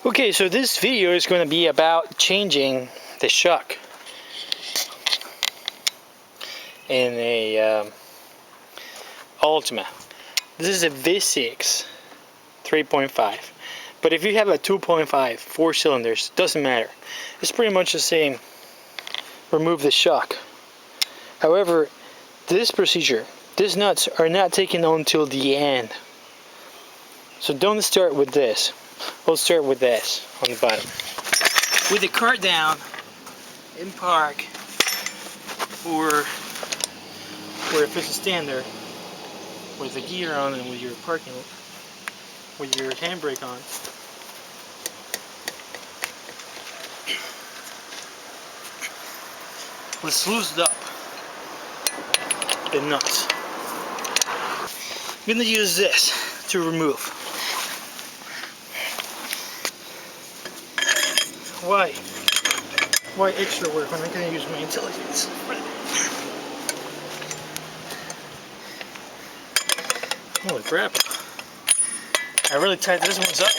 Okay, so this video is going to be about changing the shock in a Altima. This is a V6 3.5, but if you have a 2.5 4 cylinders, doesn't matter. It's pretty much the same. Remove the shock. However, this procedure, these nuts are not taken on till the end. So don't start with this. We'll start with this on the bottom. With the car down in park, or if it's a stander, with the gear on and with your parking, with your handbrake on. Let's loosen up the nuts. I'm going to use this to remove. Why extra work when I'm going to use my intelligence? Holy crap. I really tied this ones up.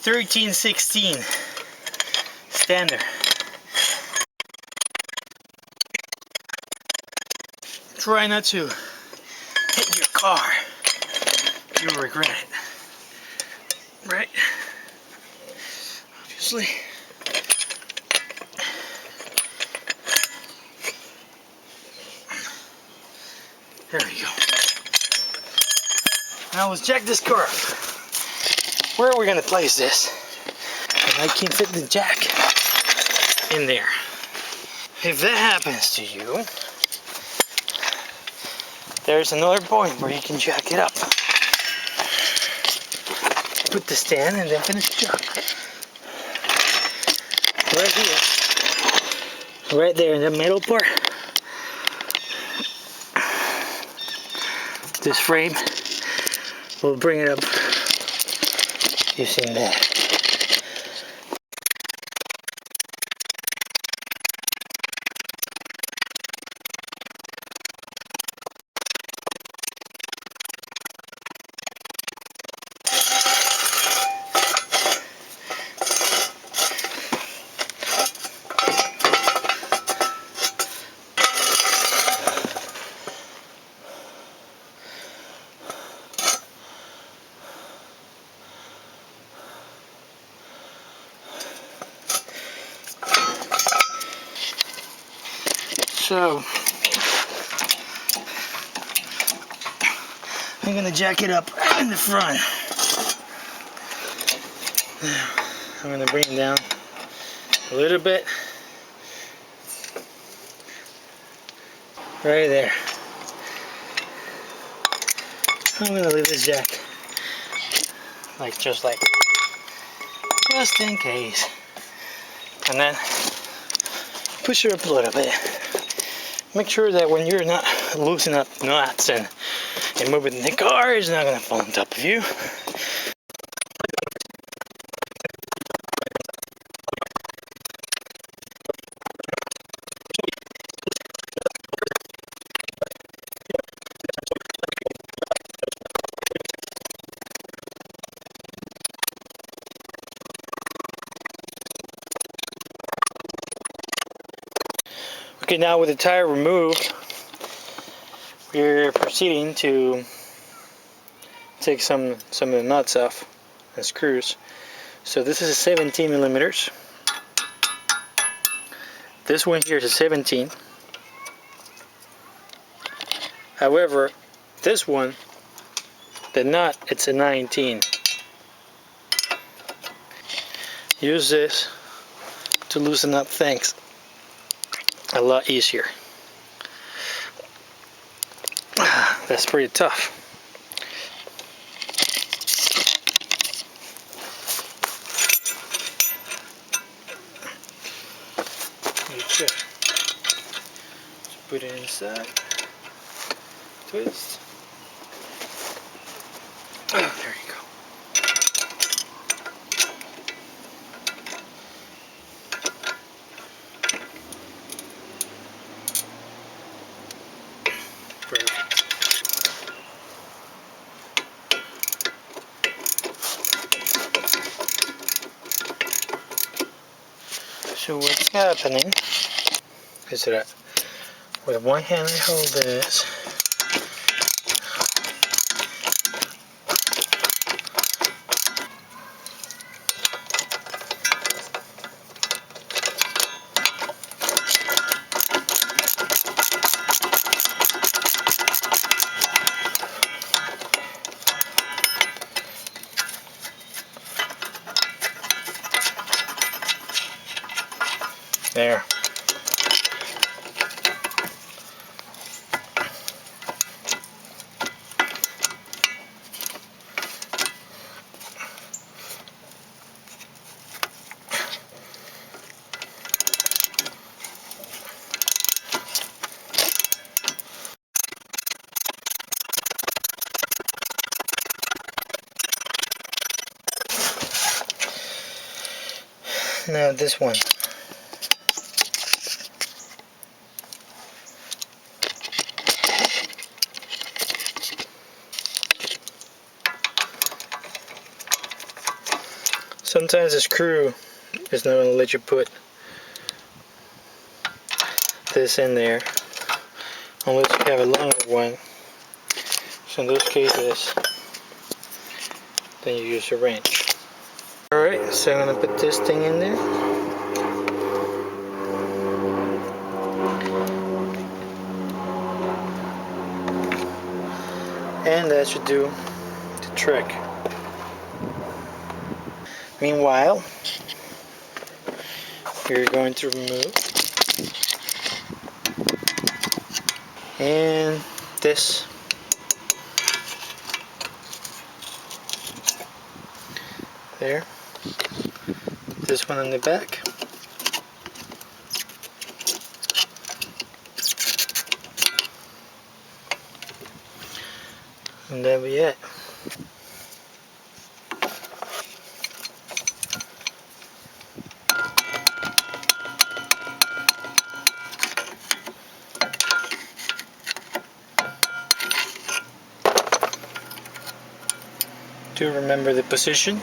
1316 stander. Try not to hit your car. You'll regret it. Right? Obviously. There we go. Now let's jack this car up. Where are we going to place this? And I can't fit the jack in there. If that happens to you, there's another point where you can jack it up. Put the stand and then finish the job. Right here. Right there in the middle part. This frame will bring it up using that. So I'm going to jack it up in the front. I'm going to bring it down a little bit. Right there. I'm going to leave this jack just in case. And then push it up a little bit. Make sure that when you're not loosening up nuts and moving the car, it's not going to fall on top of you. Okay, now with the tire removed, we're proceeding to take some of the nuts off and screws. So this is a 17 millimeters. This one here is a 17. However, this one, the nut, it's a 19. Use this to loosen up things a lot easier. That's pretty tough. Check. Just put it inside. Twist. Oh, there you go. So what's happening is that with one hand I hold this, there. Now this one. Sometimes the screw is not going to let you put this in there unless you have a longer one. So in those cases, then you use a wrench. Alright, so I'm going to put this thing in there. And that should do the trick. Meanwhile, we're going to remove and this there, this one in the back, and that'll be it. Do remember the position,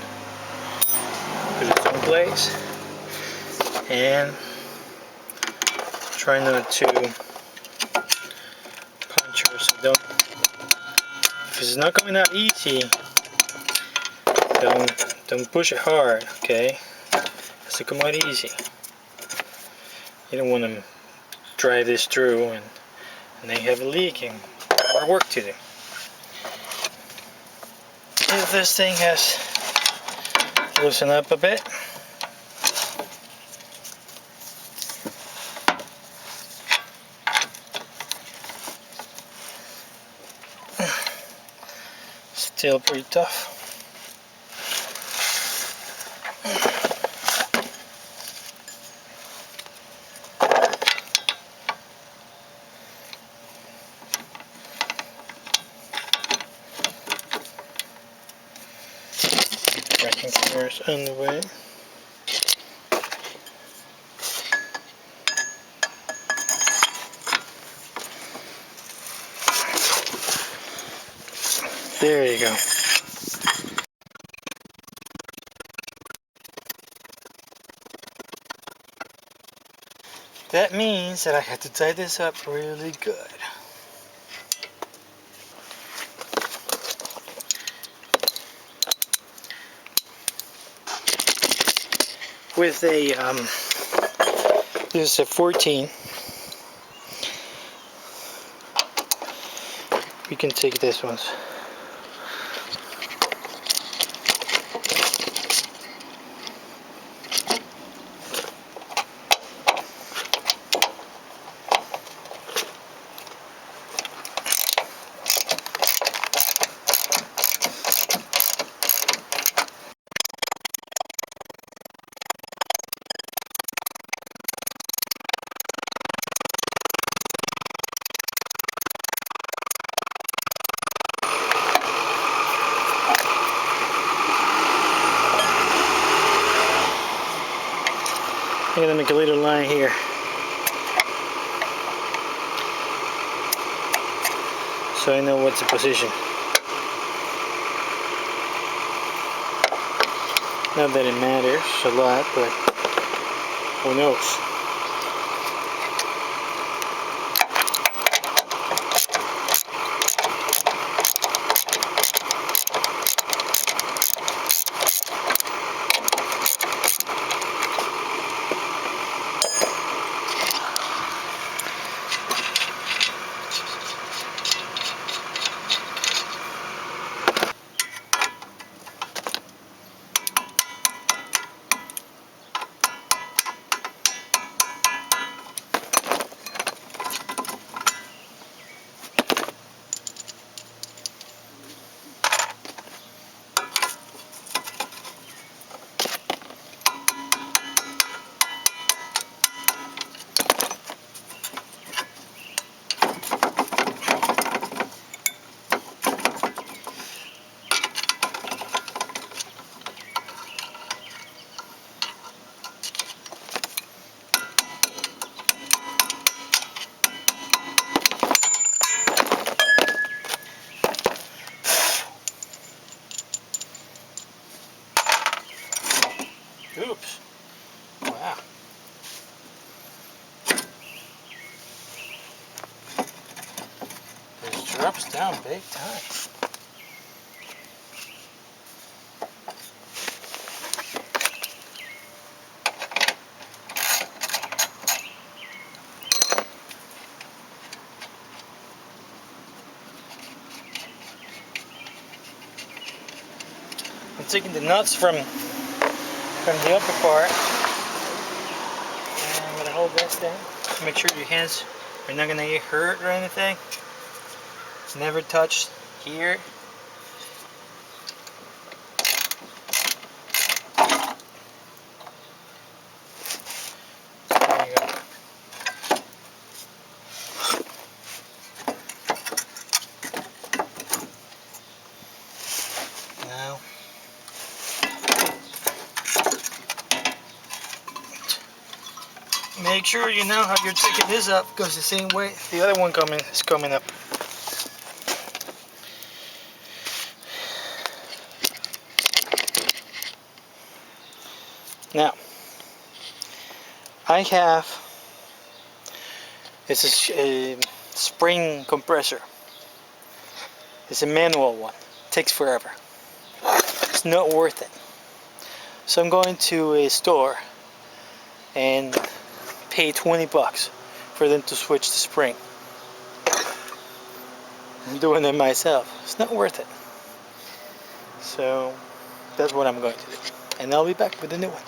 put it in place, and try not to puncture, so don't, if it's not coming out easy, don't push it hard, okay? It's to come out easy. You don't want to drive this through and they have a leak and more work to do. If this thing has loosened up a bit, still pretty tough. Vacuum cleaner's on the way. There you go. That means that I have to tie this up really good. With a, this is a 14. We can take this one. I'm going to make a little line here. So I know what's the position. Not that it matters a lot, but Who knows? Oops. Wow. This drops down big time. I'm taking the nuts from the upper part, and I'm going to hold this down. Make sure your hands are not going to get hurt or anything. Never touch here. There you go. Now, make sure you know how you're taking this up, because the same way the other one is coming up. Now, I have, it's a spring compressor. It's a manual one. It takes forever. It's not worth it. So I'm going to a store and pay 20 bucks for them to switch the spring. I'm doing it myself. It's not worth it. So that's what I'm going to do. And I'll be back with a new one.